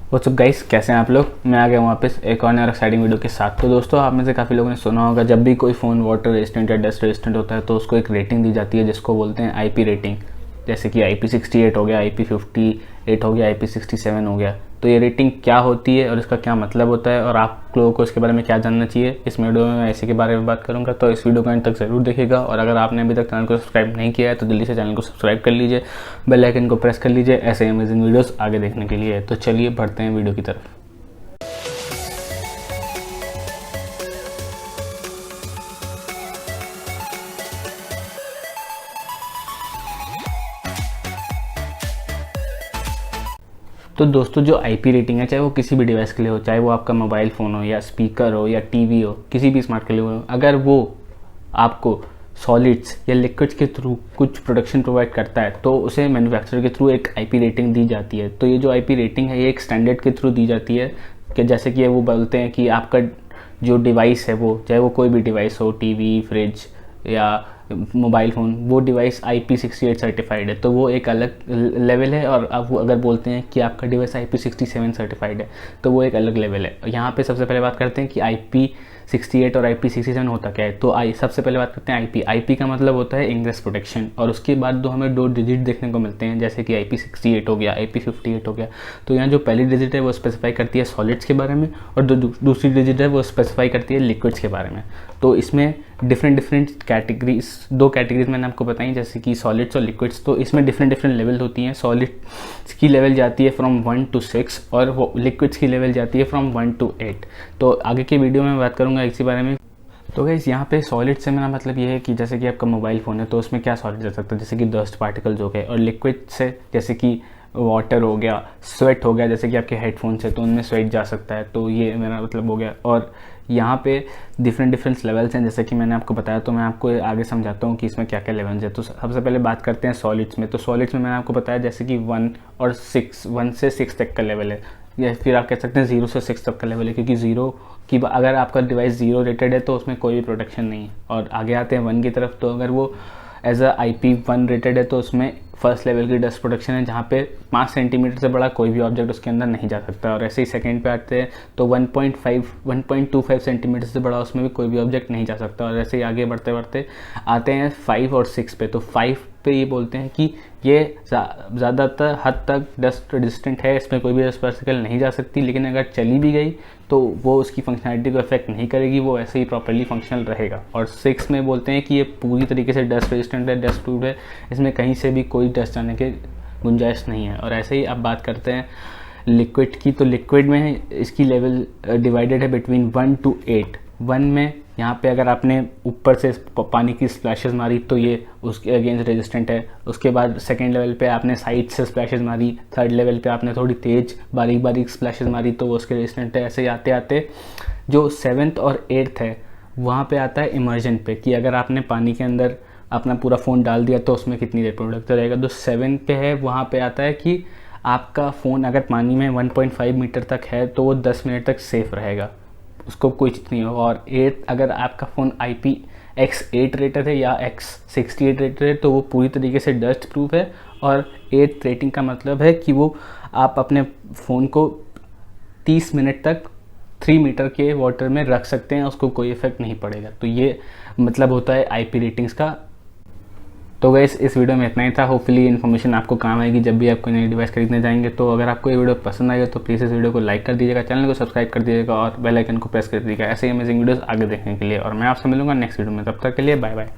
WhatsApp guys, कैसे हैं आप लोग। मैं आ गया हूँ वापस एक और नया एक्साइटिंग वीडियो के साथ। तो दोस्तों, आप में से काफ़ी लोगों ने सुना होगा, जब भी कोई फ़ोन वाटर रेजिस्टेंट या डस्ट रेजिस्टेंट होता है तो उसको एक रेटिंग दी जाती है जिसको बोलते हैं IP रेटिंग। जैसे कि IP68 हो गया, IP58 हो गया, IP67 हो गया। तो ये रेटिंग क्या होती है और इसका क्या मतलब होता है और आप लोगों को इसके बारे में क्या जानना चाहिए, इस वीडियो में मैं इसी के बारे में बात करूंगा। तो इस वीडियो को अंत तक ज़रूर देखिएगा और अगर आपने अभी तक चैनल को सब्सक्राइब नहीं किया है तो जल्दी से चैनल को सब्सक्राइब कर लीजिए, बेल आइकन को प्रेस कर लीजिए ऐसे अमेजिंग वीडियोस आगे देखने के लिए। तो चलिए बढ़ते हैं वीडियो की तरफ। तो दोस्तों, जो IP रेटिंग है, चाहे वो किसी भी डिवाइस के लिए हो, चाहे वो आपका मोबाइल फ़ोन हो या स्पीकर हो या टीवी हो, किसी भी स्मार्ट के लिए हो, अगर वो आपको सॉलिड्स या लिक्विड्स के थ्रू कुछ प्रोडक्शन प्रोवाइड करता है तो उसे मैन्युफैक्चरर के थ्रू एक IP रेटिंग दी जाती है। तो ये जो IP रेटिंग है ये एक स्टैंडर्ड के थ्रू दी जाती है कि जैसे कि वो बोलते हैं कि आपका जो डिवाइस है, वो चाहे वो कोई भी डिवाइस हो, टीवी, फ्रिज या मोबाइल फ़ोन, वो डिवाइस IP68 सर्टिफाइड है, तो वो एक अलग लेवल है। और अब वो अगर बोलते हैं कि आपका डिवाइस IP67 सर्टिफाइड है तो वो एक अलग लेवल है। यहाँ पे सबसे पहले बात करते हैं कि IP68 और IP67 होता क्या है। तो सबसे पहले बात करते हैं IP का मतलब होता है इंग्रेस प्रोटेक्शन, और उसके बाद हमें 2 डिजिट देखने को मिलते हैं, जैसे कि IP68 हो गया, IP58 हो गया। तो यहाँ जो पहली डिजिट है वो स्पेसिफाई करती है सॉलिड्स के बारे में और दूसरी डिजिट है वो स्पेसिफाई करती है लिक्विड्स के बारे में। तो इसमें डिफरेंट कैटेगरीज, 2 कैटेगरीज मैंने आपको बताई, जैसे कि सॉलिड्स और लिक्विड्स। तो इसमें डिफरेंट लेवल होती हैं। सॉलिड्स की लेवल जाती है फ्रॉम 1 to 6 और वो लिक्विड्स की लेवल जाती है फ्रॉम 1 to 8। तो आगे के वीडियो में बात करूँगा इसी बारे में। तो गाइस, यहाँ पे सॉलिड से मेरा मतलब ये है कि जैसे कि आपका मोबाइल फ़ोन है तो उसमें क्या सॉलिड जा सकता है, जैसे कि डस्ट पार्टिकल्स हो गए, और लिक्विड से जैसे कि वाटर हो गया, स्वेट हो गया, जैसे कि आपके हेडफोन्स है तो उनमें स्वेट जा सकता है। तो ये मेरा मतलब हो गया। और यहाँ पे डिफरेंट लेवल्स हैं, जैसे कि मैंने आपको बताया। तो मैं आपको आगे समझाता हूँ कि इसमें क्या क्या लेवल्स हैं। तो सबसे पहले बात करते हैं सॉलिड्स में। तो सॉलिड्स में मैंने आपको बताया जैसे कि 1 से 6 तक का लेवल है, या फिर आप कह सकते हैं 0 से 6 तक का लेवल है, क्योंकि अगर आपका डिवाइस 0 रेटेड है तो उसमें कोई भी प्रोटेक्शन नहीं है। और आगे आते हैं 1 की तरफ। तो अगर वो एज IP1 रेटेड है तो उसमें फर्स्ट लेवल की डस्ट प्रोटेक्शन है, जहाँ पे 5 सेंटीमीटर से बड़ा कोई भी ऑब्जेक्ट उसके अंदर नहीं जा सकता। और ऐसे ही सेकंड पे आते हैं तो 1.25 सेंटीमीटर से बड़ा उसमें भी कोई भी ऑब्जेक्ट नहीं जा सकता। और ऐसे ही आगे बढ़ते बढ़ते आते हैं 5 और 6 पे। तो 5 पे ये बोलते हैं कि ये ज़्यादातर हद तक डस्ट रेजिस्टेंट है, इसमें कोई भी डस्ट पार्टिकल नहीं जा सकती, लेकिन अगर चली भी गई तो वो उसकी फंक्शनैलिटी को इफेक्ट नहीं करेगी, वो ऐसे ही प्रॉपर्ली फंक्शनल रहेगा। और 6 में बोलते हैं कि ये पूरी तरीके से डस्ट रेजिस्टेंट है, डस्ट प्रूफ है, इसमें कहीं से भी कोई डस्ट आने की गुंजाइश नहीं है। और ऐसे ही अब बात करते हैं लिक्विड की। तो लिक्विड में इसकी लेवल डिवाइडेड है बिटवीन 1 to 8। 1 में यहाँ पे अगर आपने ऊपर से पानी की स्प्लैशेस मारी तो ये उसके अगेंस्ट रेजिस्टेंट है। उसके बाद सेकेंड लेवल पे आपने साइड से स्प्लैशेस मारी, थर्ड लेवल पे आपने थोड़ी तेज बारीक स्प्लैशेस मारी तो वो उसके रेजिस्टेंट है। ऐसे ही आते आते जो 7th और 8th है वहाँ पे आता है इमर्जन पे, कि अगर आपने पानी के अंदर अपना पूरा फ़ोन डाल दिया तो उसमें कितनी देर प्रोडक्ट रहेगा। तो 7 पे है, वहाँ पे आता है कि आपका फ़ोन अगर पानी में 1.5 मीटर तक है तो वो 10 मिनट तक सेफ़ रहेगा, उसको कोई चीज़ नहीं होगा। और 8 अगर आपका फ़ोन IPX8 रेटेड है या X68 रेटेड है तो वो पूरी तरीके से डस्ट प्रूफ है। और 8 रेटिंग का मतलब है कि वो आप अपने फ़ोन को 30 मिनट तक 3 मीटर के वाटर में रख सकते हैं, उसको कोई इफेक्ट नहीं पड़ेगा। तो ये मतलब होता है IP रेटिंग्स का। तो गाइस, इस वीडियो में इतना ही था। होपफुली इन्फॉर्मेशन आपको काम आएगी जब भी आप कोई नई डिवाइस खरीदने जाएंगे। तो अगर आपको ये वीडियो पसंद आएगा तो प्लीज़ इस वीडियो को लाइक कर दीजिएगा, चैनल को सब्सक्राइब कर दीजिएगा और बेल आइकन को प्रेस कर दीजिएगा ऐसे ही अमेजिंग वीडियोस आगे देखने के लिए। और मैं आपसे मिलूंगा नेक्स्ट वीडियो में, तब तक के लिए बाय बाय।